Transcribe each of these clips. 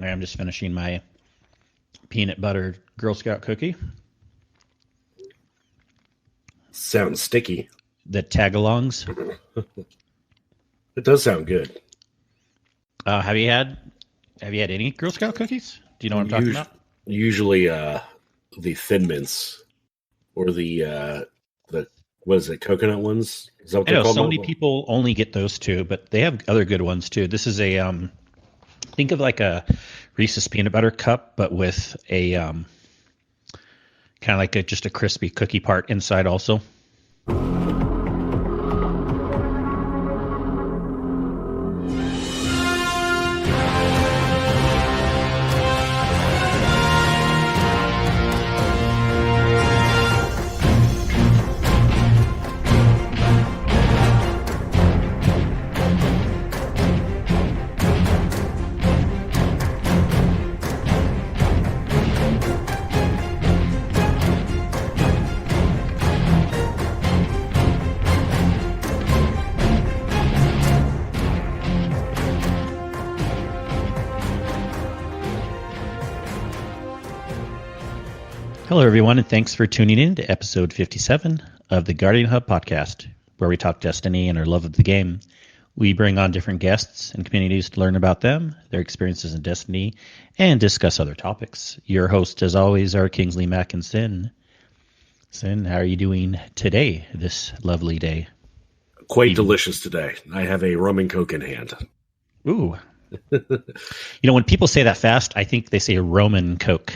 I'm just finishing my peanut butter Girl Scout cookie. Sounds sticky. The tagalongs. It does sound good. Have you had any Girl Scout cookies? Do you know what I'm talking about? Usually, the Thin Mints or the what is it, coconut ones? Is that what I know they're called? so many people only get those two, but they have other good ones too. This is a think of like a Reese's peanut butter cup, but with a kind of like just a crispy cookie part inside also. Hello, everyone, and thanks for tuning in to episode 57 of the Guardian Hub podcast, where we talk Destiny and our love of the game. We bring on different guests and communities to learn about them, their experiences in Destiny, and discuss other topics. Your hosts, as always, are Kingsley, Mac, and Sin. Sin, how are you doing today, this lovely day? Quite delicious today. I have a rum and coke in hand. Ooh. When people say that fast, I think they say Roman Coke.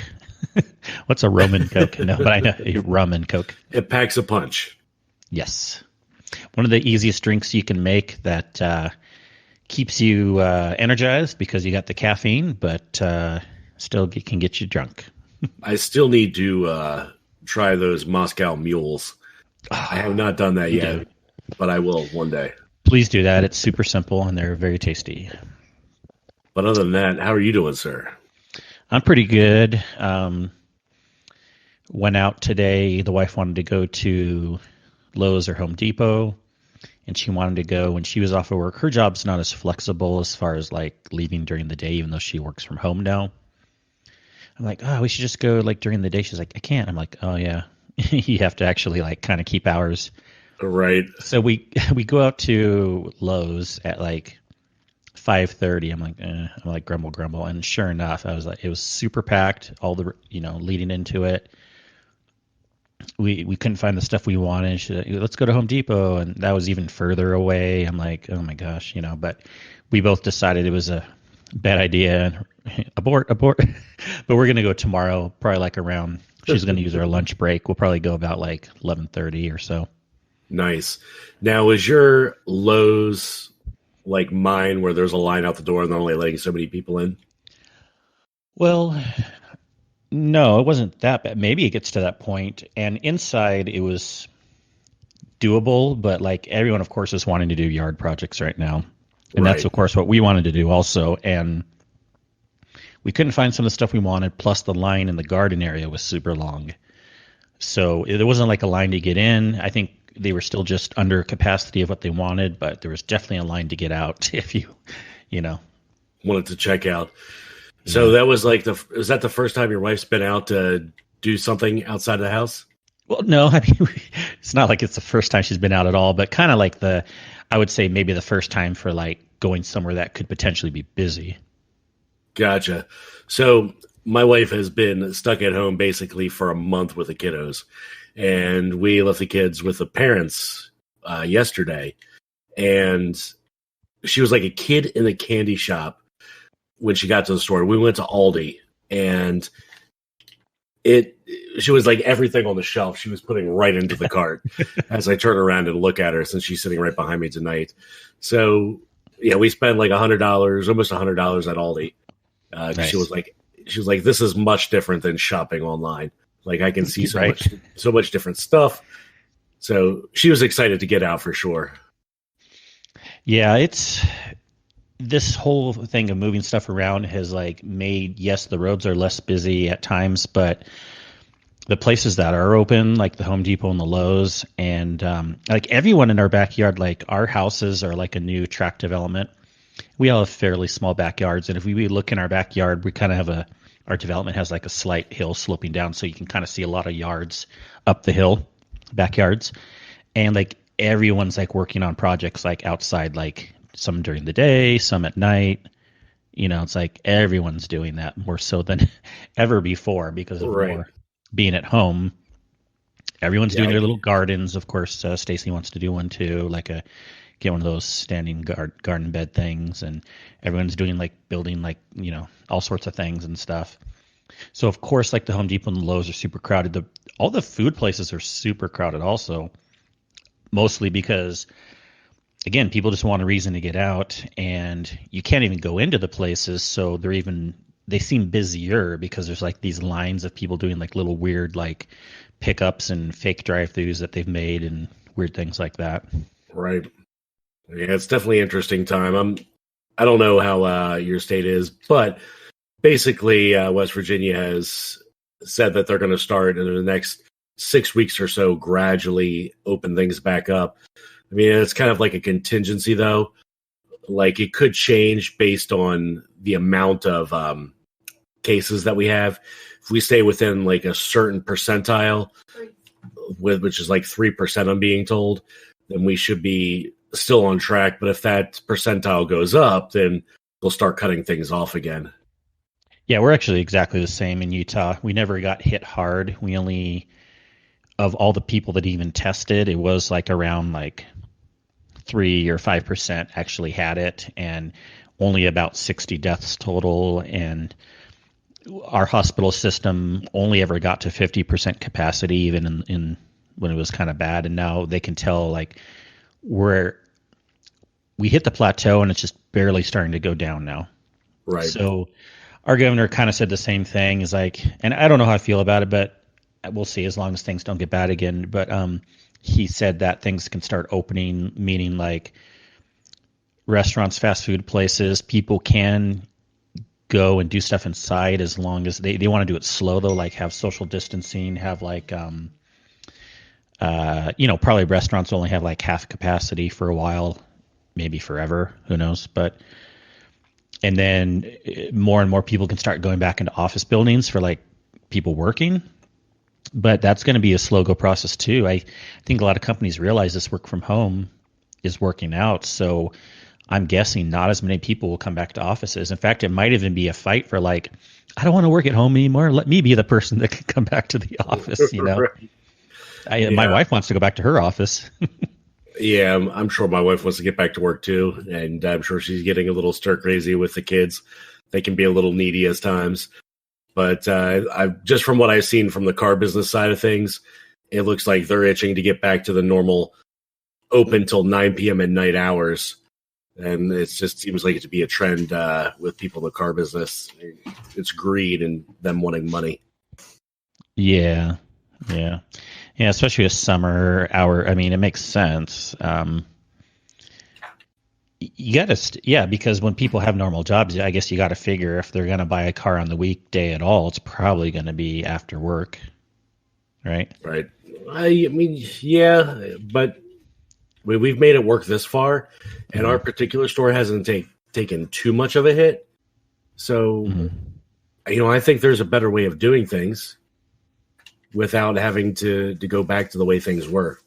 What's a Roman Coke? No, but I know rum and Coke. It packs a punch. Yes. One of the easiest drinks you can make that keeps you energized because you got the caffeine, but still can get you drunk. I still need to try those Moscow mules. I have not done that yet, but I will one day. Please do that. It's super simple and they're very tasty. But other than that, how are you doing, sir? I'm pretty good. Went out today. The wife wanted to go to Lowe's or Home Depot, and she wanted to go when she was off of work. Her job's not as flexible as far as like leaving during the day, even though she works from home now. I'm like, we should just go like during the day. She's like, I can't. I'm like, oh yeah, you have to actually like kind of keep hours. Right. So we go out to Lowe's at like 5:30. I'm like grumble, and sure enough, it was super packed. All the leading into it, we couldn't find the stuff we wanted. She's like, let's go to Home Depot, and that was even further away. I'm like, oh my gosh, but we both decided it was a bad idea. Abort. But we're gonna go tomorrow, probably like around. She's gonna use her lunch break. We'll probably go about like 11:30 or so. Nice. Now, is your Lowe's like mine, where there's a line out the door and they're only letting so many people in? Well, no, it wasn't that bad. Maybe it gets to that point. And inside it was doable, but like everyone, of course, is wanting to do yard projects right now. And That's, of course, what we wanted to do also. And we couldn't find some of the stuff we wanted. Plus the line in the garden area was super long. So there wasn't like a line to get in. I think they were still just under capacity of what they wanted, but there was definitely a line to get out if you wanted to check out. So that was like is that the first time your wife's been out to do something outside of the house? Well, no, I mean, it's not like it's the first time she's been out at all, but kind of like I would say maybe the first time for like going somewhere that could potentially be busy. Gotcha. So my wife has been stuck at home basically for a month with the kiddos. And we left the kids with the parents yesterday. And she was like a kid in a candy shop when she got to the store. We went to Aldi, and she was like everything on the shelf she was putting right into the cart as I turn around and look at her, since she's sitting right behind me tonight. So, yeah, we spent like $100, almost $100 at Aldi. Nice. She was like, this is much different than shopping online. Like I can see so much different stuff. So she was excited to get out for sure. Yeah, it's this whole thing of moving stuff around has like made, yes, the roads are less busy at times, but the places that are open, like the Home Depot and the Lowe's, and like everyone in our backyard, like our houses are like a new tract development. We all have fairly small backyards, and if we look in our backyard, we kind of have our development has like a slight hill sloping down, so you can kind of see a lot of yards up the hill, backyards, and like everyone's like working on projects like outside, like some during the day, some at night. It's like everyone's doing that more so than ever before because of Right. more being at home. Everyone's Yeah. doing their little gardens. Of course, Stacy wants to do one too, like get one of those standing garden bed things, and everyone's doing like building like all sorts of things and stuff. So of course, like the Home Depot and the Lowe's are super crowded. All the food places are super crowded also, mostly because again, people just want a reason to get out, and you can't even go into the places. So they seem busier because there's like these lines of people doing like little weird like pickups and fake drive-throughs that they've made and weird things like that. Right. Yeah, it's definitely an interesting time. I don't know how your state is, but basically, West Virginia has said that they're going to start in the next 6 weeks or so, gradually open things back up. I mean, it's kind of like a contingency, though. Like it could change based on the amount of cases that we have. If we stay within like a certain percentile, which is like 3%, I'm being told, then we should be still on track. But if that percentile goes up, then we'll start cutting things off again. Yeah, we're actually exactly the same in Utah. We never got hit hard. We only, of all the people that even tested, it was like around like 3 or 5% actually had it, and only about 60 deaths total. And our hospital system only ever got to 50% capacity, even in when it was kind of bad. And now they can tell like we hit the plateau, and it's just barely starting to go down now. Right. So our governor kind of said the same thing. Is like, and I don't know how I feel about it, but we'll see as long as things don't get bad again. But he said that things can start opening, meaning like restaurants, fast food places, people can go and do stuff inside as long as they want to do it slow though, like have social distancing, have like probably restaurants only have like half capacity for a while, maybe forever, who knows. But and then more and more people can start going back into office buildings for like people working. But that's going to be a slow go process too. I think a lot of companies realize this work from home is working out. So I'm guessing not as many people will come back to offices. In fact, it might even be a fight for like, I don't want to work at home anymore. Let me be the person that can come back to the office. Right. My Yeah. wife wants to go back to her office. Yeah, I'm sure my wife wants to get back to work too, and I'm sure she's getting a little stir crazy with the kids. They can be a little needy at times, but I just from what I've seen from the car business side of things, it looks like they're itching to get back to the normal open till 9 p.m. at night hours, and it just seems like it to be a trend with people in the car business. It's greed and them wanting money. Yeah. Yeah. Yeah. Especially a summer hour. I mean, it makes sense. You got to, yeah, because when people have normal jobs, I guess you got to figure if they're going to buy a car on the weekday at all, it's probably going to be after work, right? Right. I mean, yeah, but we've made it work this far, and our particular store hasn't taken too much of a hit. So, I think there's a better way of doing things without having to go back to the way things were.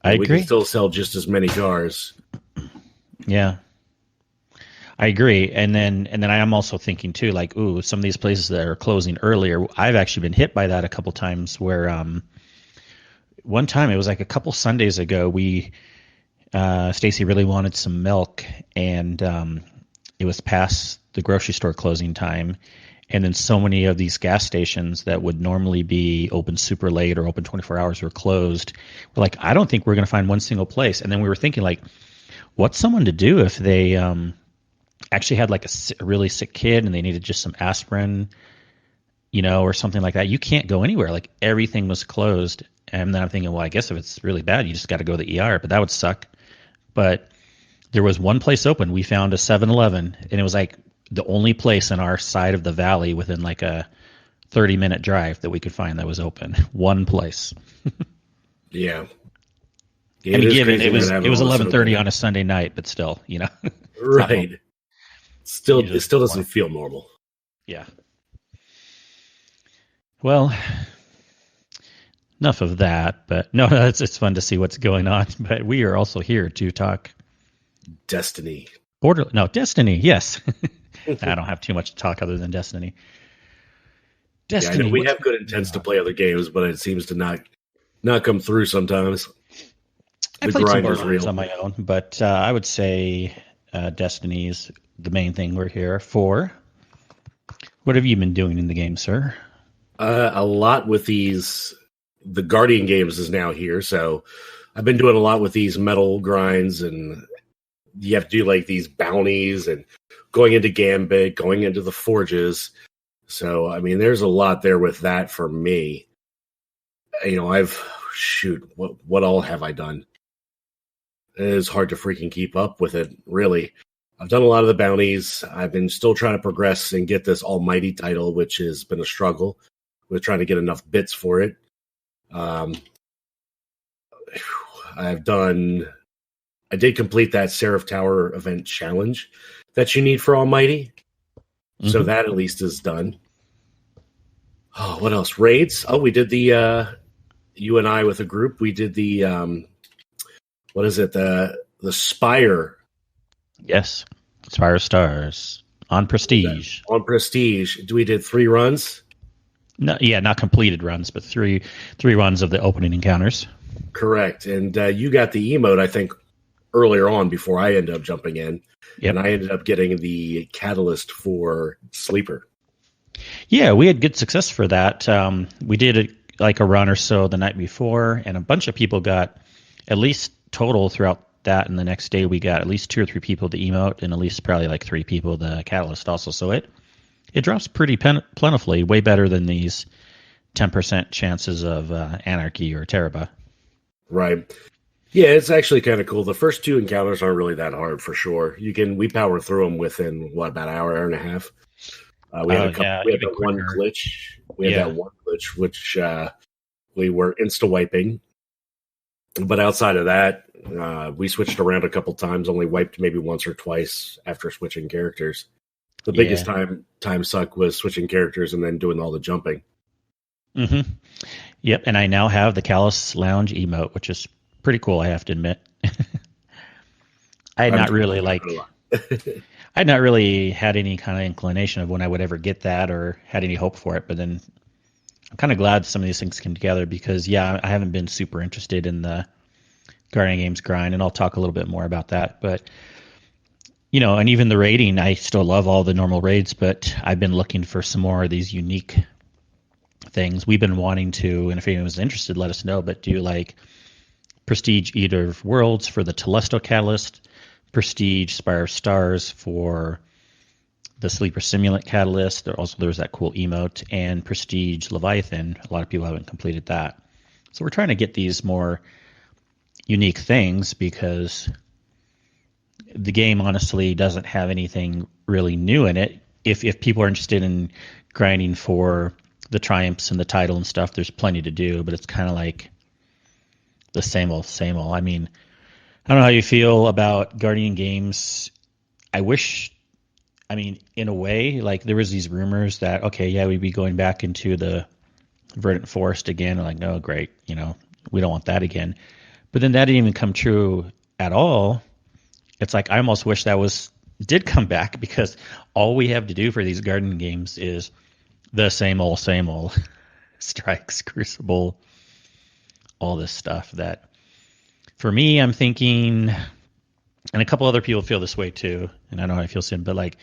I We can agree. still sell just as many cars. Yeah, I agree. And then I am also thinking too, like, ooh, some of these places that are closing earlier, I've actually been hit by that a couple times where one time it was like a couple Sundays ago, Stacy really wanted some milk, and it was past the grocery store closing time. And then so many of these gas stations that would normally be open super late or open 24 hours were closed. We're like, I don't think we're going to find one single place. And then we were thinking, like, what's someone to do if they actually had like a really sick kid and they needed just some aspirin, or something like that? You can't go anywhere. Like everything was closed. And then I'm thinking, well, I guess if it's really bad, you just got to go to the ER, but that would suck. But there was one place open. We found a 7-Eleven, and it was like the only place in our side of the valley within like a 30-minute drive that we could find that was open. One place. Yeah. I It mean, is given crazy it was not it having was all this 11:30 open. on a Sunday night, but still, it's not Right. normal. it Usually still one. doesn't feel normal. Yeah. Well, enough of that. But no, it's fun to see what's going on. But we are also here to talk Destiny. Destiny. Yes. I don't have too much to talk other than Destiny. Yeah, I know Destiny, we what's have been good going intents to on? play other games, but it seems to not come through sometimes. I The played some grind is Borderlands real. on my own, but I would say Destiny is the main thing we're here for. What have you been doing in the game, sir? A lot with the Guardian games is now here, so I've been doing a lot with these metal grinds, and you have to do like these bounties and going into Gambit, going into the forges. So I mean, there's a lot there with that for me. You know, what all have I done? It is hard to freaking keep up with it, really. I've done a lot of the bounties. I've been still trying to progress and get this almighty title, which has been a struggle with trying to get enough bits for it. Um, I've done. I did complete that Seraph Tower event challenge that you need for Almighty, so Mm-hmm. that at least is done. Oh, what else? Raids. Oh, we did the you and I with a group. We did the what is it? The Spire. Yes. Spire Stars on What was that? Prestige. On Prestige. We did 3 runs. No, yeah, not completed runs, but three runs of the opening encounters. Correct. And you got the emote, I think, earlier on before I ended up jumping in. Yep. And I ended up getting the catalyst for Sleeper. Yeah, we had good success for that. We did like a run or so the night before, and a bunch of people got at least total throughout that. And the next day, we got at least 2 or 3 people the emote, and at least probably like 3 people the catalyst also. So it drops pretty plentifully, way better than these 10% chances of anarchy or Teraba. Right. Yeah, it's actually kind of cool. The first 2 encounters aren't really that hard for sure. We power through them within about an hour and a half. We had Oh a couple. yeah, We had even that one quicker. glitch. We had Yeah. that one glitch, which we were insta wiping. But outside of that, we switched around a couple times. Only wiped maybe once or twice after switching characters. The biggest Yeah. time suck was switching characters and then doing all the jumping. Mm-hmm. Yep. And I now have the Callous Lounge emote, which is pretty cool, I have to admit. I had I'm not really like I had not really had any kind of inclination of when I would ever get that or had any hope for it, but then I'm kind of glad some of these things came together because yeah, I haven't been super interested in the Guardian Games grind, and I'll talk a little bit more about that. But and even the raiding, I still love all the normal raids, but I've been looking for some more of these unique things. We've been wanting to, and if anyone's interested, let us know. But do like Prestige Eater of Worlds for the Telesto Catalyst, Prestige Spire of Stars for the Sleeper Simulant Catalyst. There was that cool emote, and Prestige Leviathan. A lot of people haven't completed that. So we're trying to get these more unique things because the game honestly doesn't have anything really new in it. If people are interested in grinding for the triumphs and the title and stuff, there's plenty to do, but it's kind of like the same old, same old. I mean, I don't know how you feel about Guardian games. I mean, in a way, like there was these rumors that, okay, yeah, we'd be going back into the Verdant Forest again. I'm like, no, great. We don't want that again. But then that didn't even come true at all. It's like, I almost wish did come back because all we have to do for these Guardian games is the same old Strikes, Crucible, all this stuff that for me, I'm thinking, and a couple other people feel this way too, and I know how I feel soon, but like,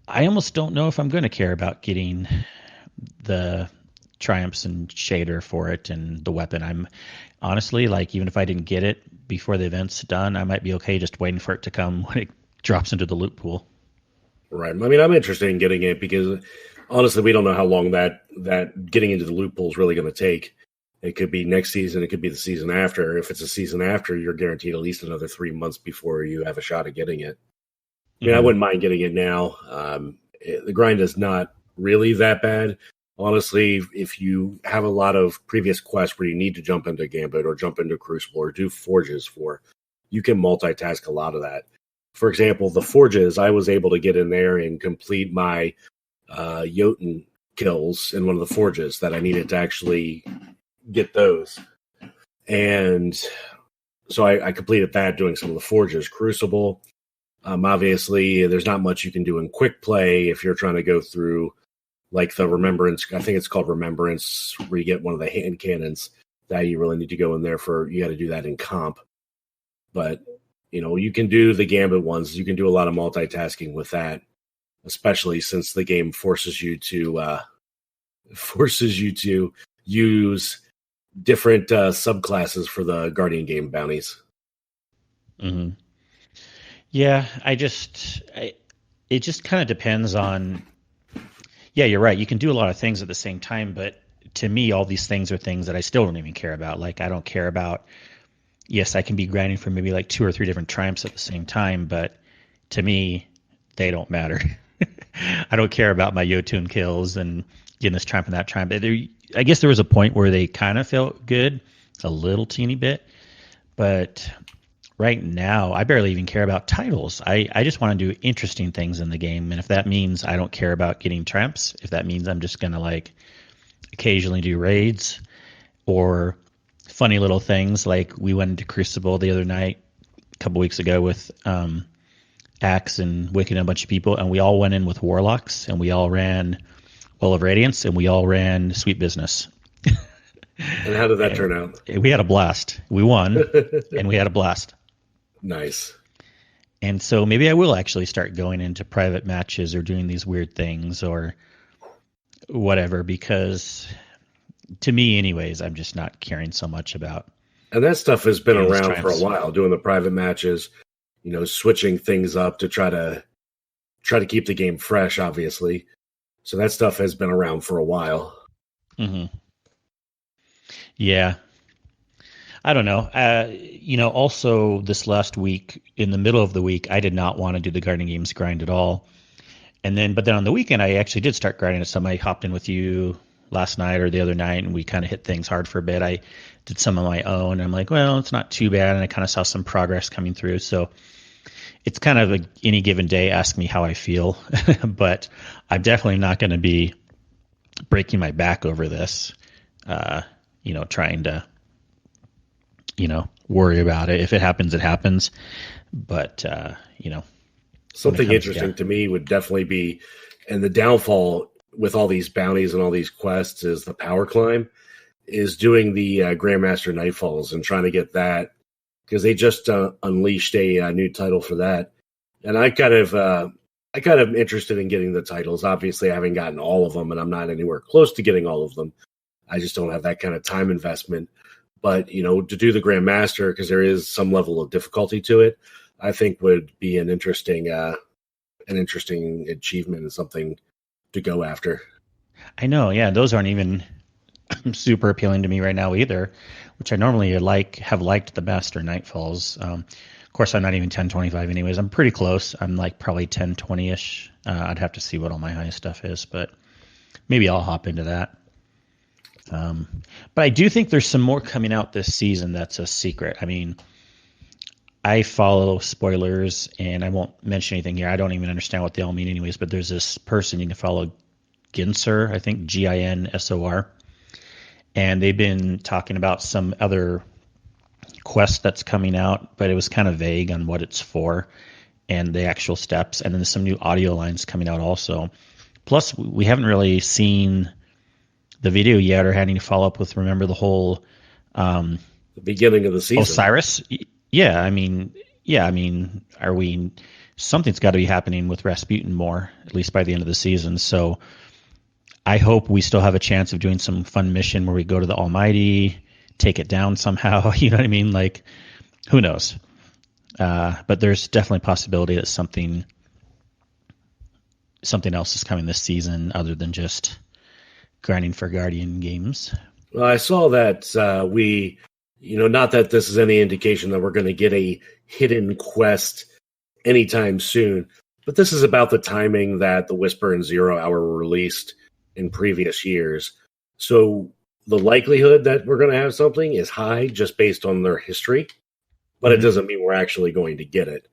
I almost don't know if I'm going to care about getting the triumphs and shader for it and the weapon. I'm honestly like, even if I didn't get it before the event's done, I might be okay just waiting for it to come when it drops into the loot pool. Right. I mean, I'm interested in getting it because honestly, we don't know how long that getting into the loot pool is really going to take. It could be next season. It could be the season after. If it's a season after, you're guaranteed at least another 3 months before you have a shot at getting it. I mean, I wouldn't mind getting it now. The grind is not really that bad. Honestly, if you have a lot of previous quests where you need to jump into Gambit or jump into Crucible or do Forges you can multitask a lot of that. For example, the forges, I was able to get in there and complete my Jotun kills in one of the forges that I needed to actually get those. And so I completed that doing some of the forges. Crucible, obviously, there's not much you can do in quick play if you're trying to go through like the Remembrance. I think it's called Remembrance, where you get one of the hand cannons that you really need to go in there for. You got to do that in comp. But, you can do the Gambit ones. You can do a lot of multitasking with that, especially since the game forces you to use different subclasses for the Guardian game bounties. Mm-hmm. Yeah, it just kind of depends on. Yeah, you're right. You can do a lot of things at the same time, but to me, all these things are things that I still don't even care about. Like, I don't care about. Yes, I can be grinding for maybe like 2 or 3 different triumphs at the same time, but to me, they don't matter. I don't care about my Jotun kills and getting this triumph and that triumph. I guess there was a point where they kind of felt good, a little teeny bit, but right now I barely even care about titles. I just want to do interesting things in the game, and if that means I don't care about getting triumphs, if that means I'm just gonna like occasionally do raids or funny little things, like we went into Crucible the other night a couple weeks ago with Axe and Wicked and a bunch of people, and we all went in with Warlocks, and we all ran Well of Radiance, and we all ran Sweet Business. And how did that turn out? We had a blast. We won, and we had a blast. Nice. And so maybe I will actually start going into private matches or doing these weird things or whatever, because to me anyways, I'm just not caring so much about. And that stuff has been around for a while, doing the private matches, switching things up to try to keep the game fresh, obviously. So that stuff has been around for a while. Mm-hmm. Yeah. I don't know. Also this last week, in the middle of the week, I did not want to do the Guardian Games grind at all. But then on the weekend, I actually did start grinding at some. I hopped in with you last night or the other night, and we kind of hit things hard for a bit. I did some of my own. And I'm like, well, it's not too bad. And I kind of saw some progress coming through. So it's kind of like any given day, ask me how I feel. But I'm definitely not going to be breaking my back over this, trying to, worry about it. If it happens, it happens. But, something interesting to me would definitely be, and the downfall with all these bounties and all these quests is the power climb, is doing the Grandmaster Nightfalls and trying to get that, because they just unleashed a new title for that. And I kind of interested in getting the titles. Obviously, I haven't gotten all of them, and I'm not anywhere close to getting all of them. I just don't have that kind of time investment. But, to do the Grandmaster, because there is some level of difficulty to it, I think would be an interesting achievement and something to go after. I know, yeah, those aren't even super appealing to me right now either, which I normally have liked the Master Nightfalls. Of course, I'm not even 1025 anyways. I'm pretty close. I'm like probably 1020-ish. I'd have to see what all my high stuff is, but maybe I'll hop into that. But I do think there's some more coming out this season that's a secret. I mean, I follow spoilers, and I won't mention anything here. I don't even understand what they all mean anyways, but there's this person you can follow, Ginsor, I think, Ginsor, and they've been talking about some other quest that's coming out, but it was kind of vague on what it's for and the actual steps. And then there's some new audio lines coming out also. Plus, we haven't really seen the video yet or had any follow up with, remember the whole the beginning of the season. Osiris? Yeah, I mean, are we? Something's got to be happening with Rasputin more, at least by the end of the season. So I hope we still have a chance of doing some fun mission where we go to the Almighty, take it down somehow. You know what I mean? Like, who knows? But there's definitely a possibility that something else is coming this season other than just grinding for Guardian games. Well, I saw that not that this is any indication that we're going to get a hidden quest anytime soon, but this is about the timing that the Whisper and 0 Hour were released in previous years. So the likelihood that we're going to have something is high just based on their history, but it doesn't mean we're actually going to get it.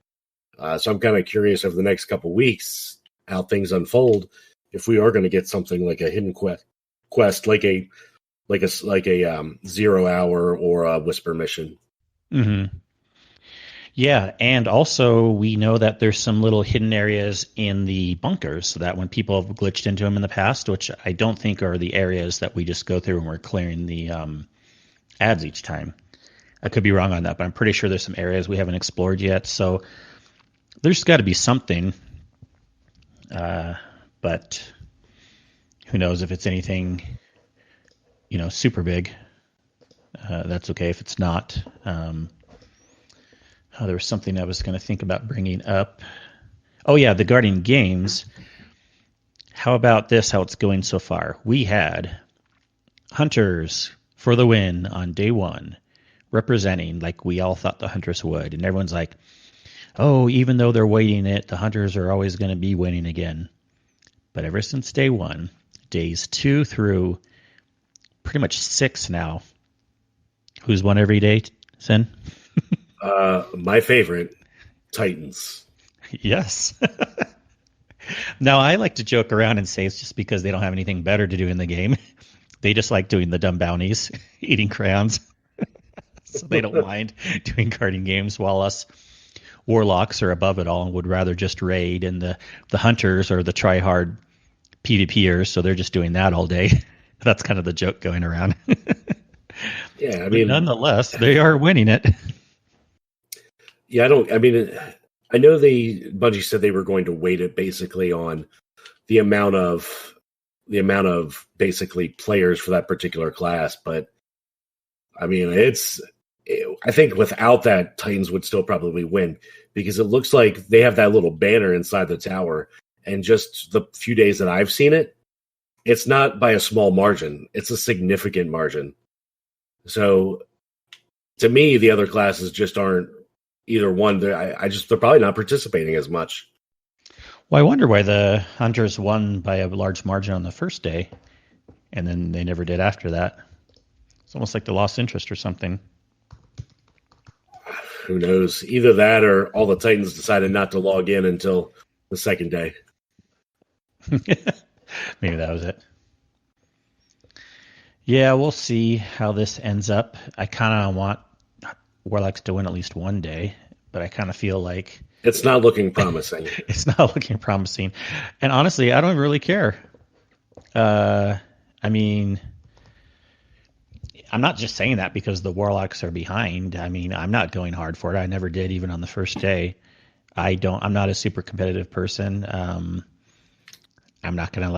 So I'm kind of curious over the next couple weeks how things unfold. If we are going to get something like a hidden quest, like a 0 hour or a whisper mission. Mm-hmm. Yeah, and also we know that there's some little hidden areas in the bunkers so that when people have glitched into them in the past, which I don't think are the areas that we just go through when we're clearing the ads each time. I could be wrong on that, but I'm pretty sure there's some areas we haven't explored yet. So there's got to be something, but who knows if it's anything, super big. That's okay if it's not. There was something I was going to think about bringing up. Oh, yeah, the Guardian Games. How about this, how it's going so far? We had Hunters for the win on day one, representing like we all thought the Hunters would. And everyone's like, oh, even though they're waiting it, the Hunters are always going to be winning again. But ever since day one, days 2 through pretty much 6 now, who's won every day, Sin? My favorite, Titans. Yes. Now, I like to joke around and say it's just because they don't have anything better to do in the game. They just like doing the dumb bounties, eating crayons. So they don't mind doing carding games, while us warlocks are above it all and would rather just raid. And the hunters are the try-hard PvPers, so they're just doing that all day. That's kind of the joke going around. Yeah, But nonetheless, they are winning it. Yeah, I know Bungie said they were going to weight it basically on the amount of basically players for that particular class, but I mean, I think without that, Titans would still probably win because it looks like they have that little banner inside the tower, and just the few days that I've seen it, it's not by a small margin; it's a significant margin. So, to me, the other classes just aren't either one. They're probably not participating as much. Well, I wonder why the Hunters won by a large margin on the first day, and then they never did after that. It's almost like they lost interest or something. Who knows? Either that or all the Titans decided not to log in until the second day. Maybe that was it. Yeah, we'll see how this ends up. I kind of want Warlocks to win at least one day, but I kind of feel like it's not looking promising. It's not looking promising. And honestly, I don't really care. I mean, I'm not just saying that because the Warlocks are behind. I mean, I'm not going hard for it. I never did, even on the first day. I'm not a super competitive person. I'm not going to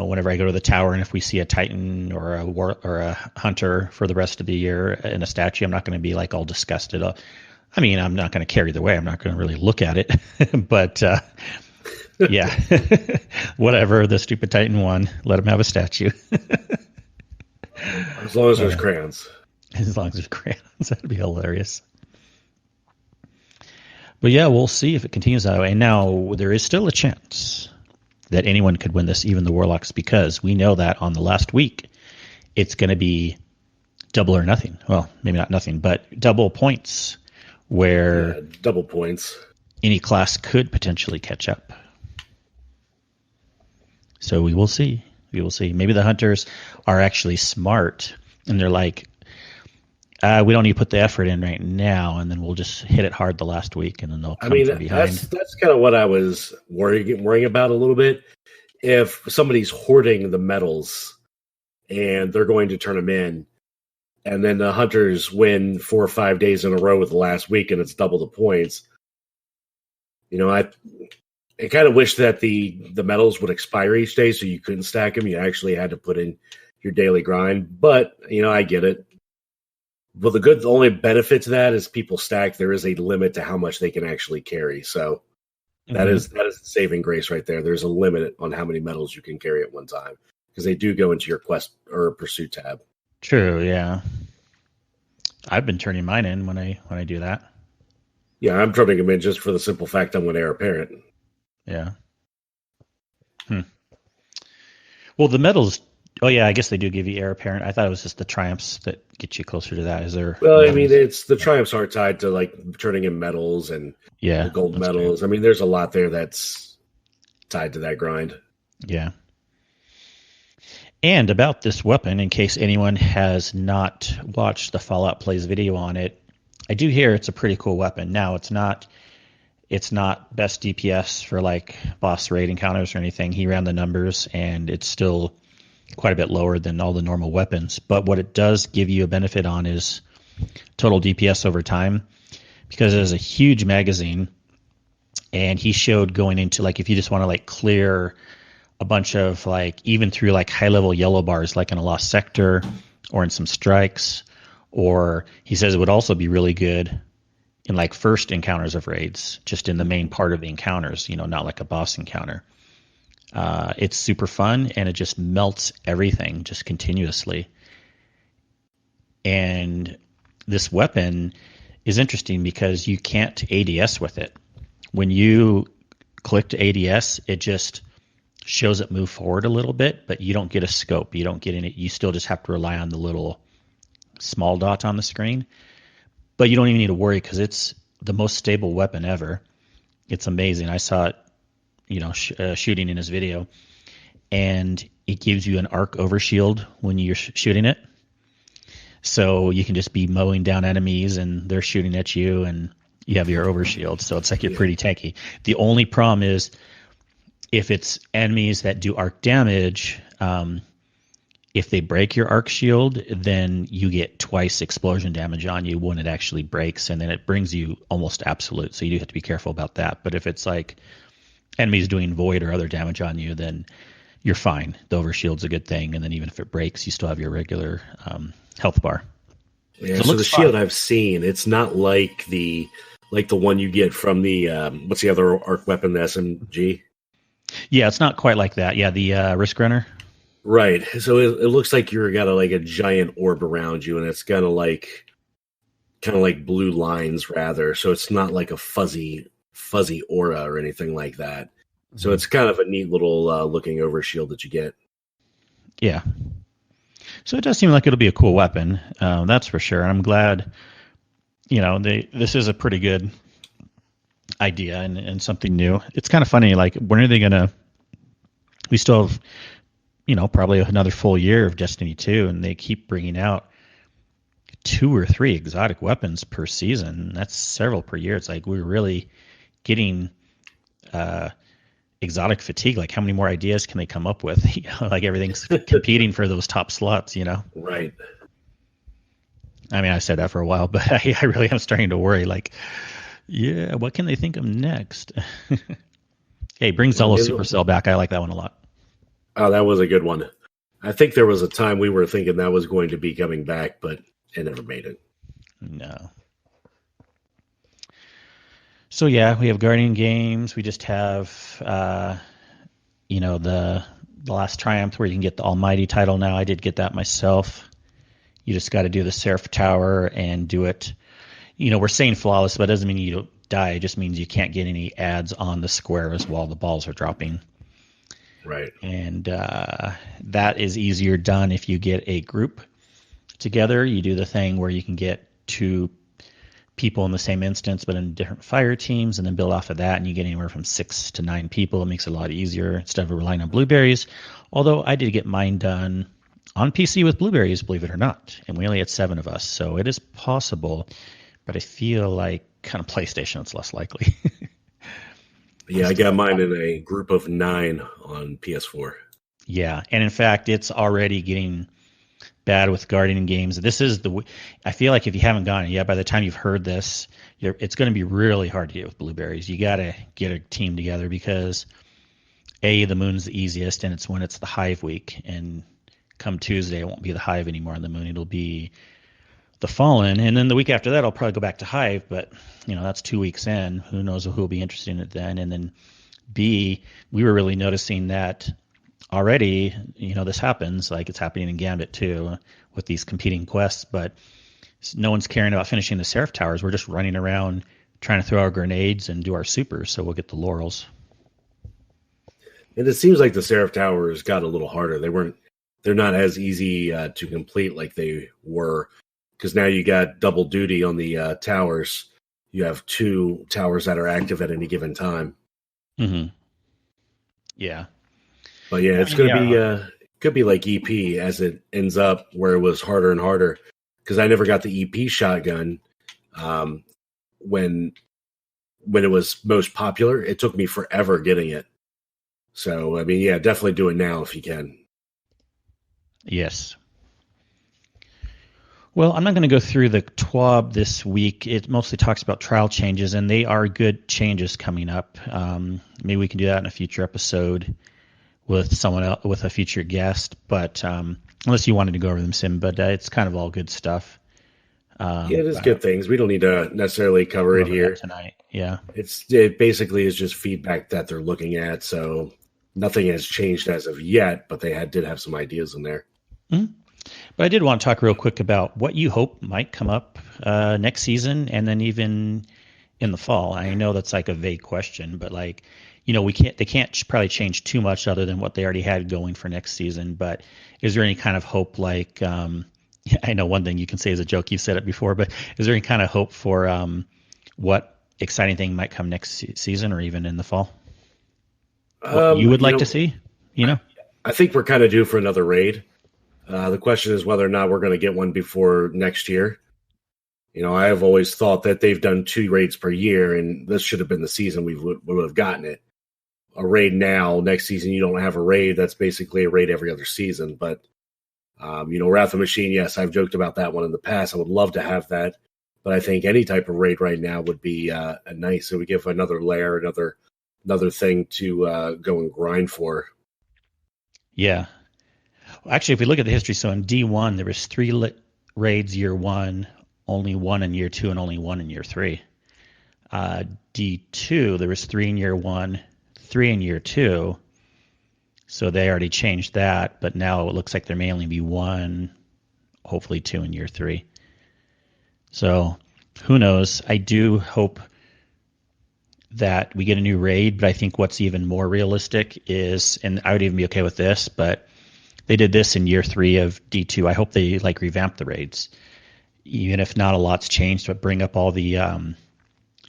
whenever I go to the tower and if we see a Titan or a Hunter for the rest of the year in a statue, I'm not going to be like all disgusted. I mean, I'm not going to carry the way. I'm not going to really look at it, but yeah, whatever. The stupid Titan won. Let him have a statue. As long as there's crayons. As long as there's crayons, that'd be hilarious. But yeah, we'll see if it continues that way. Now, there is still a chance that anyone could win this, even the Warlocks, because we know that on the last week, it's going to be double or nothing. Well, maybe not nothing, but double points, where double points. Any class could potentially catch up. So we will see. We will see. Maybe the Hunters are actually smart, and they're like, we don't need to put the effort in right now, and then we'll just hit it hard the last week, and then they'll come from behind. That's kind of what I was worrying about a little bit. If somebody's hoarding the medals and they're going to turn them in, and then the Hunters win 4 or 5 days in a row with the last week, and it's double the points. I kind of wish that the medals would expire each day, so you couldn't stack them. You actually had to put in your daily grind. But I get it. Well, the only benefit to that is people stack. There is a limit to how much they can actually carry. So that is the saving grace right there. There's a limit on how many medals you can carry at one time because they do go into your quest or pursuit tab. True. Yeah. I've been turning mine in when I do that. Yeah, I'm turning them in just for the simple fact I'm an heir apparent. Yeah. Well, the medals Oh yeah, I guess they do give you heir apparent. I thought it was just the triumphs that get you closer to that. Is there Well, I mean, medals? it's the triumphs are tied to like turning in medals and the Yeah, gold that's true. medals. I mean, there's a lot there that's tied to that grind. Yeah. And about this weapon, in case anyone has not watched the Fallout Plays video on it, I do hear it's a pretty cool weapon. Now, it's not best DPS for like boss raid encounters or anything. He ran the numbers and it's still quite a bit lower than all the normal weapons. But what it does give you a benefit on is total DPS over time because it has a huge magazine. And he showed going into like if you just want to like clear a bunch of like even through like high level yellow bars like in a lost sector or in some strikes, or he says it would also be really good in like first encounters of raids, just in the main part of the encounters, not like a boss encounter. It's super fun and it just melts everything just continuously. And this weapon is interesting because you can't ADS with it. When you click to ADS, it just shows it move forward a little bit, but you don't get a scope. You don't get in it. You still just have to rely on the little small dot on the screen. But you don't even need to worry because it's the most stable weapon ever. It's amazing. I saw it, shooting in his video, and it gives you an arc overshield when you're shooting it. So you can just be mowing down enemies and they're shooting at you and you have your overshield. So it's like you're Yeah. pretty tanky. The only problem is if it's enemies that do arc damage, if they break your arc shield, then you get twice explosion damage on you when it actually breaks, and then it brings you almost absolute. So you do have to be careful about that. But if it's like enemies doing void or other damage on you, then you're fine. The overshield's a good thing, and then even if it breaks, you still have your regular health bar. Yeah, So it so the looks fun. shield I've seen, it's not like the one you get from the what's the other arc weapon, the SMG? Yeah, it's not quite like that. Yeah, the Risk Runner. Right. So it looks like you're got like a giant orb around you, and it's got kind of like blue lines rather. So it's not like a fuzzy aura or anything like that. So Mhm. it's kind of a neat little looking over shield that you get. Yeah. So it does seem like it'll be a cool weapon. That's for sure. And I'm glad, this is a pretty good idea and something new. It's kind of funny. Like, when are they going to, we still have, probably another full year of Destiny 2, and they keep bringing out 2 or 3 exotic weapons per season. That's several per year. It's like we're really getting uh, exotic fatigue. Like, how many more ideas can they come up with? Like everything's competing for those top slots. Right. I mean, I said that for a while, but I really am starting to worry. Like, yeah, what can they think of next? Hey, bring Well, Zello Supercell back. I like that one a lot. oh, that was a good one. I think there was a time we were thinking that was going to be coming back, but it never made it. No. So yeah, we have Guardian games. We just have the last Triumph where you can get the Almighty title now. I did get that myself. You just got to do the Seraph Tower and do it. We're saying flawless, but it doesn't mean you don't die. It just means you can't get any ads on the squares while the balls are dropping. Right. And that is easier done if you get a group together. You do the thing where you can get 2 people in the same instance, but in different fire teams, and then build off of that, and you get anywhere from 6 to 9 people. It makes it a lot easier instead of relying on blueberries. Although I did get mine done on PC with blueberries, believe it or not, and we only had 7 of us, so it is possible. But I feel like kind of PlayStation, it's less likely. Yeah, I got mine in a group of 9 on PS4. Yeah, and in fact, it's already getting bad with Guardian games. I feel like if you haven't gotten it yet, by the time you've heard this, it's going to be really hard to get with blueberries. You got to get a team together because the moon's the easiest, and it's when it's the hive week. And come Tuesday, it won't be the hive anymore on the moon. It'll be the fallen, and then the week after that, I'll probably go back to hive. But that's 2 weeks in. Who knows who will be interested in it then? And then B, we were really noticing that already, this happens, like it's happening in Gambit too, with these competing quests, but no one's caring about finishing the Seraph Towers. We're just running around trying to throw our grenades and do our supers, so we'll get the laurels. And it seems like the Seraph Towers got a little harder. they're not as easy to complete like they were, because now you got double duty on the towers. You have two towers that are active at any given time. Hmm. Yeah. But yeah, I it's mean, going to be yeah. could be like EP as it ends up, where it was harder and harder. Because I never got the EP shotgun um, when it was most popular. It took me forever getting it. So I mean, yeah, definitely do it now if you can. Yes. Well, I'm not going to go through the TWAB this week. It mostly talks about trial changes, and they are good changes coming up. Maybe we can do that in a future episode with someone else, with a future guest. But unless you wanted to go over them, Sim, but it's kind of all good stuff. Yeah, it is I don't good things. We don't need to necessarily cover go it over that here. tonight. Yeah. It basically is just feedback that they're looking at. So nothing has changed as of yet, but did have some ideas in there. Mhm. But I did want to talk real quick about what you hope might come up next season, and then even in the fall. I know that's like a vague question, but like, we can't they can't probably change too much other than what they already had going for next season. But is there any kind of hope? Like, I know one thing you can say is a joke. You've said it before, but is there any kind of hope for what exciting thing might come next season or even in the fall? What you would You like to know, see? You know? I think we're kind of due for another raid. The question is whether or not we're going to get one before next year. I have always thought that they've done 2 raids per year, and this should have been the season we would have gotten it. A raid now, next season you don't have a raid. That's basically a raid every other season. But Wrath of the Machine, yes, I've joked about that one in the past. I would love to have that, but I think any type of raid right now would be nice. It would give another layer, another thing to go and grind for. Yeah. Well, actually, if we look at the history, so in D1 there was three raids year one, only one in year two, and only one in year three. D2 there was three in year one, three in year two. So they already changed that, but now it looks like there may only be one, hopefully two in year three. So who knows? I do hope that we get a new raid, but I think what's even more realistic is, and I would even be okay with this, but they did this in year three of D2. I hope they like revamp the raids, even if not a lot's changed, but bring up all the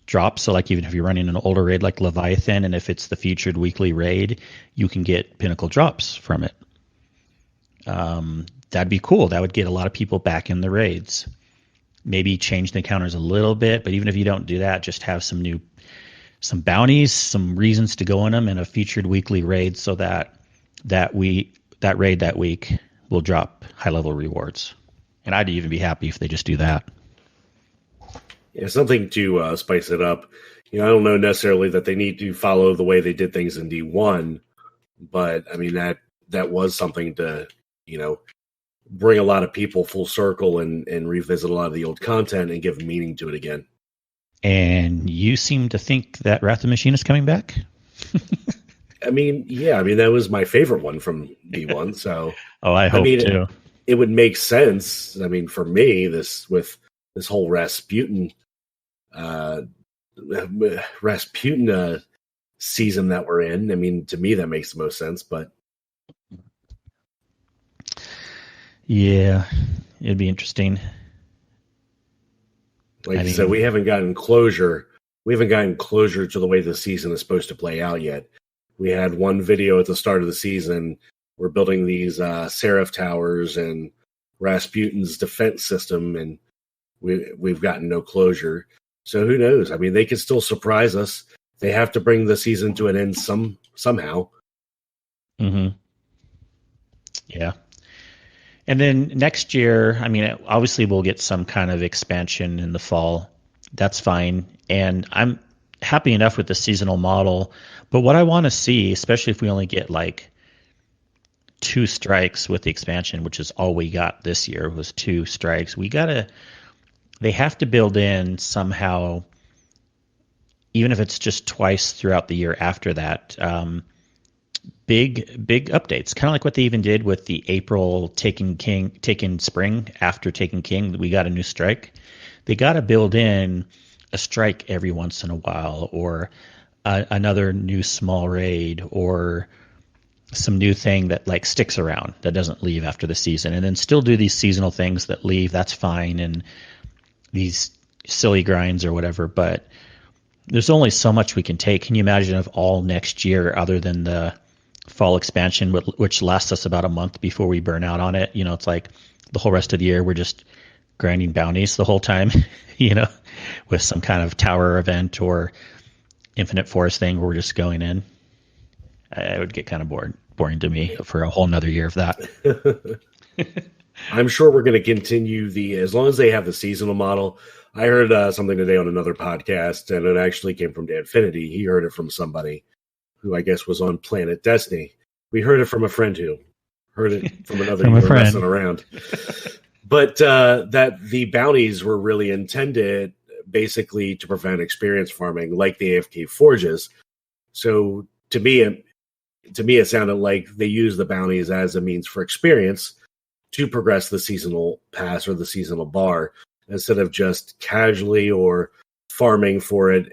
drops. So like even if you're running an older raid like Leviathan, and if it's the featured weekly raid, you can get pinnacle drops from it. That'd be cool. That would get a lot of people back in the raids. Maybe change the encounters a little bit, but even if you don't do that, just have some bounties, some reasons to go in them, and a featured weekly raid so that raid that week will drop high level rewards. And I'd even be happy if they just do that. Yeah, something to spice it up. I don't know necessarily that they need to follow the way they did things in D1, but I mean that was something to bring a lot of people full circle and revisit a lot of the old content and give meaning to it again. And you seem to think that Wrath of the Machine is coming back? I mean, yeah, that was my favorite one from D1. So, Oh, I hope too. It would make sense. For me, this whole Rasputin season that we're in. To me, that makes the most sense. But yeah, it'd be interesting. Like I said, we haven't gotten closure. We haven't gotten closure to the way the season is supposed to play out yet. We had one video at the start of the season. We're building these Seraph towers and Rasputin's defense system, and we've gotten no closure. So who knows? They could still surprise us. They have to bring the season to an end somehow. Mm-hmm. Yeah. And then next year, obviously we'll get some kind of expansion in the fall. That's fine. And I'm happy enough with the seasonal model. But what I want to see, especially if we only get like 2 strikes with the expansion, which is all we got this year was 2 strikes, they have to build in somehow, even if it's just twice throughout the year after that, big updates, kind of like what they even did with the April taking spring. After taking king, we got a new strike. They got to build in a strike every once in a while, or another new small raid, or some new thing that like sticks around, that doesn't leave after the season, and then still do these seasonal things that leave. That's fine, and these silly grinds or whatever. But there's only so much we can take. Can you imagine if all next year, other than the fall expansion, which lasts us about a month before we burn out on it? It's like the whole rest of the year we're just grinding bounties the whole time, with some kind of tower event or infinite forest thing where we're just going in. It would get kind of boring to me for a whole nother year of that. I'm sure we're going to continue as long as they have the seasonal model. I heard something today on another podcast, and it actually came from Danfinity. He heard it from somebody who I guess was on Planet Destiny. We heard it from a friend who heard it from another who messing around. But that the bounties were really intended basically to prevent experience farming, like the AFK forges. So to me, it sounded like they use the bounties as a means for experience to progress the seasonal pass or the seasonal bar, instead of just casually or farming for it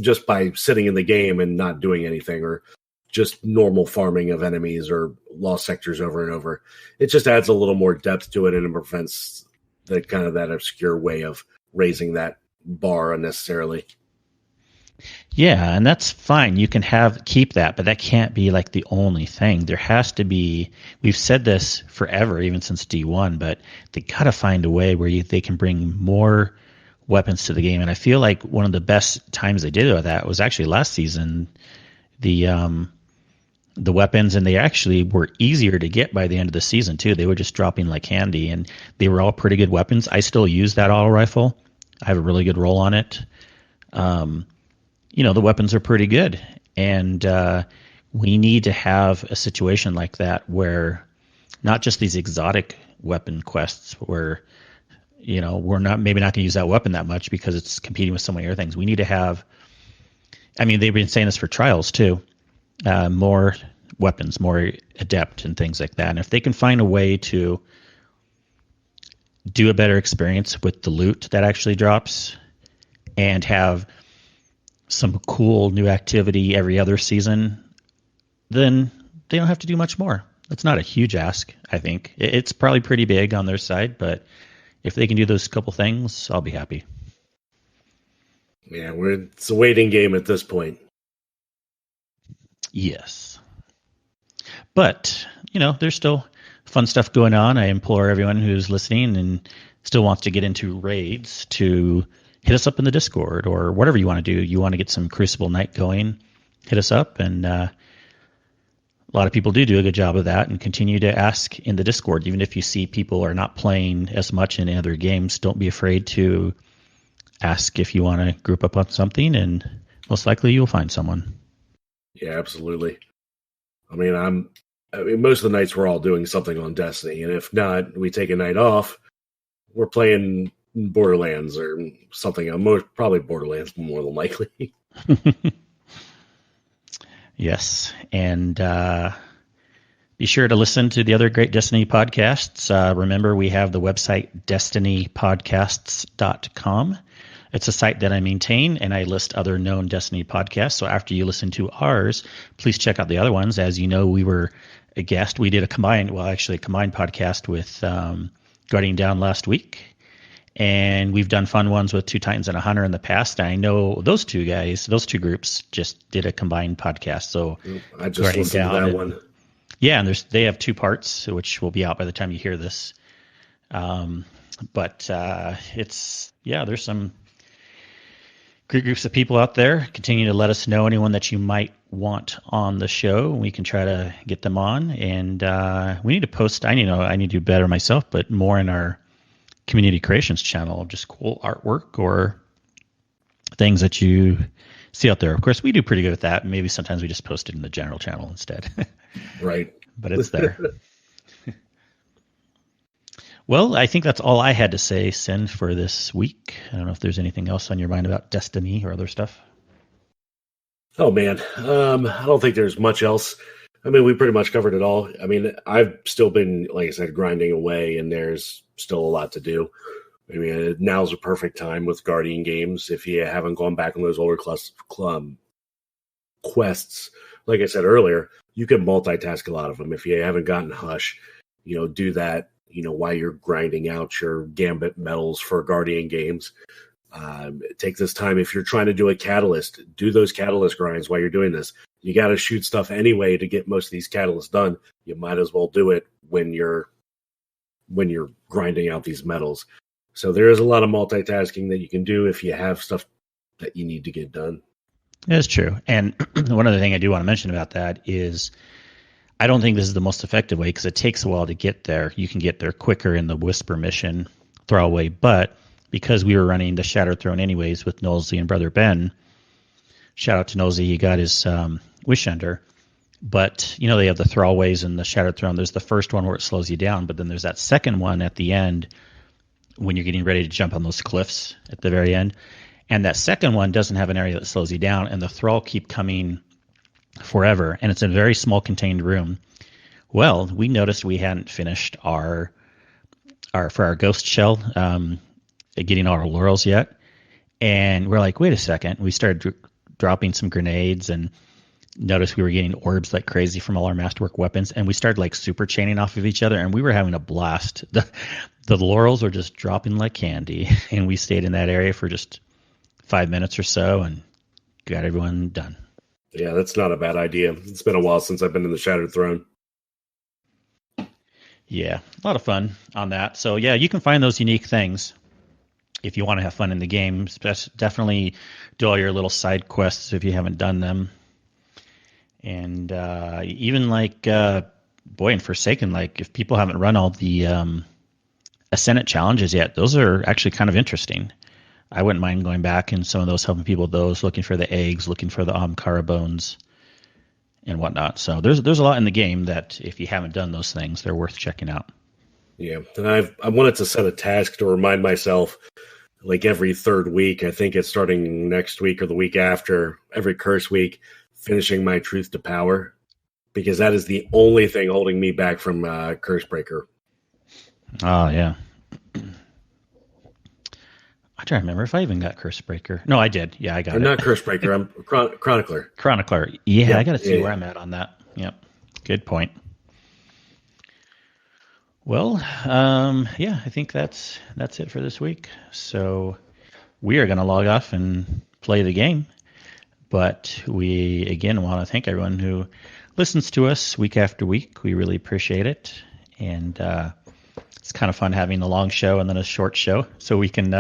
just by sitting in the game and not doing anything, or just normal farming of enemies or lost sectors over and over. It just adds a little more depth to it, and it prevents that obscure way of raising that bar unnecessarily. Yeah, and that's fine. You can keep that, but that can't be like the only thing. There has to be. We've said this forever, even since D1, but they got to find a way where they can bring more weapons to the game. And I feel like one of the best times they did that was actually last season. The weapons, and they actually were easier to get by the end of the season too. They were just dropping like candy, and they were all pretty good weapons. I still use that auto rifle. I have a really good roll on it. The weapons are pretty good, and we need to have a situation like that where not just these exotic weapon quests where we're maybe not going to use that weapon that much because it's competing with so many other things. We need to have, they've been saying this for trials too, more weapons, more adept and things like that. And if they can find a way to do a better experience with the loot that actually drops and have some cool new activity every other season, then they don't have to do much more. It's not a huge ask, I think. It's probably pretty big on their side, but if they can do those couple things, I'll be happy. Yeah, it's a waiting game at this point. Yes. But, there's still fun stuff going on. I implore everyone who's listening and still wants to get into raids to hit us up in the Discord or whatever you want to do. You want to get some Crucible Night going, hit us up. And a lot of people do a good job of that, and continue to ask in the Discord. Even if you see people are not playing as much in other games, don't be afraid to ask if you want to group up on something, and most likely you'll find someone. Yeah, absolutely. Most of the nights we're all doing something on Destiny, and if not, we take a night off. We're playing Borderlands or something. Probably Borderlands more than likely. Yes, and be sure to listen to the other great Destiny podcasts. Remember, we have the website destinypodcasts.com. It's a site that I maintain, and I list other known Destiny podcasts. So after you listen to ours, please check out the other ones. As you know, we were a guest. We did a combined podcast with Guardian Down last week. And we've done fun ones with Two Titans and a Hunter in the past. And I know those two groups just did a combined podcast. So I just listened to that one. Yeah, and they have 2 parts, which will be out by the time you hear this. But there's some great groups of people out there. Continue to let us know anyone that you might want on the show. We can try to get them on. And we need to post. I need to do better myself, but more in our community creations channel of just cool artwork or things that you see out there. Of course, we do pretty good with that. Maybe sometimes we just post it in the general channel instead. Right. But it's there. Well, I think that's all I had to say, Sin, for this week. I don't know if there's anything else on your mind about Destiny or other stuff. Oh, man. I don't think there's much else. We pretty much covered it all. I've still been, like I said, grinding away, and there's still a lot to do. Now's a perfect time with Guardian games. If you haven't gone back on those older quests, like I said earlier, you can multitask a lot of them. If you haven't gotten Hush, do that, while you're grinding out your Gambit medals for Guardian games. Take this time. If you're trying to do a Catalyst, do those Catalyst grinds while you're doing this. You got to shoot stuff anyway to get most of these Catalysts done. You might as well do it when you're grinding out these medals. So there is a lot of multitasking that you can do if you have stuff that you need to get done. That's true. And one other thing I do want to mention about that is I don't think this is the most effective way because it takes a while to get there. You can get there quicker in the Whisper mission throwaway, but because we were running the Shattered Throne anyways with Nosey and Brother Ben, shout out to Nosey, he got his Wish Ender. But, they have the throwaways and the Shattered Throne. There's the first one where it slows you down, but then there's that second one at the end when you're getting ready to jump on those cliffs at the very end. And that second one doesn't have an area that slows you down, and the thrall keep coming forever, and it's a very small contained room. Well, we noticed we hadn't finished our for our ghost shell, getting all our laurels yet, and we're like, wait a second. We started dropping some grenades and noticed we were getting orbs like crazy from all our masterwork weapons, and we started like super chaining off of each other, and we were having a blast. The laurels were just dropping like candy, and we stayed in that area for just 5 minutes or so and got everyone done. Yeah, that's not a bad idea. It's been a while since I've been in the Shattered Throne. Yeah, a lot of fun on that. So yeah, you can find those unique things if you want to have fun in the game. Definitely do all your little side quests if you haven't done them. And even like, in Forsaken, like if people haven't run all the Ascendant challenges yet, those are actually kind of interesting. I wouldn't mind going back and some of those, helping people with those, looking for the eggs, looking for the Amkara bones and whatnot. So there's a lot in the game that if you haven't done those things, they're worth checking out. Yeah, and I wanted to set a task to remind myself, like every third week, I think it's starting next week or the week after, every curse week, finishing my Truth to Power, because that is the only thing holding me back from Cursebreaker. Oh, yeah. I try to remember if I even got Cursebreaker. No, I did. Yeah, I got it. I'm not Cursebreaker. I'm Chronicler. Chronicler. Yeah, I got to see where I'm at on that. Yep. Good point. Well, I think that's it for this week. So we are going to log off and play the game. But we, again, want to thank everyone who listens to us week after week. We really appreciate it. And it's kind of fun having a long show and then a short show so we can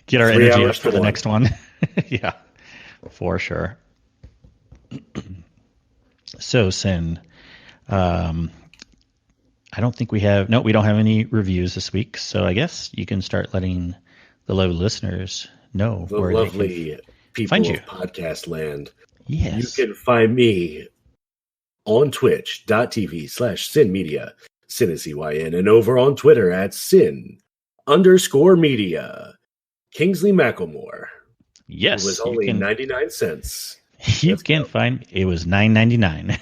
get our energy up for the next one. Yeah, for sure. So, Sin, I don't think we don't have any reviews this week. So I guess you can start letting the lovely listeners know the where lovely they can people find you. Of podcast land. Yes. You can find me on twitch.tv/Sin Media. Sin is CYN, and over on Twitter at Sin_media. Kingsley Macklemore. Yes. It was only 99 cents. You can find it was $9.99.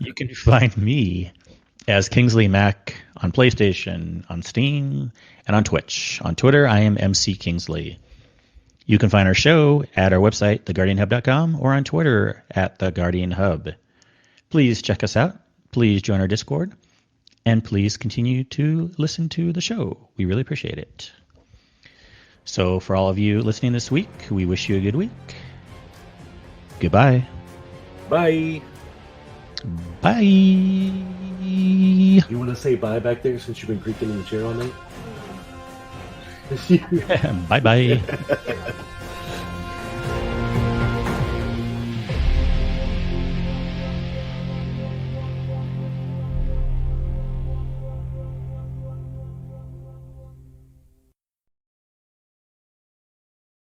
You can find me as Kingsley Mac on PlayStation, on Steam, and on Twitch. On Twitter, I am MC Kingsley. You can find our show at our website, theguardianhub.com, or on Twitter at theguardianhub. Please check us out. Please join our Discord. And please continue to listen to the show. We really appreciate it. So for all of you listening this week, we wish you a good week. Goodbye. Bye. Bye. You want to say bye back there since you've been creaking in the chair all night? Bye-bye.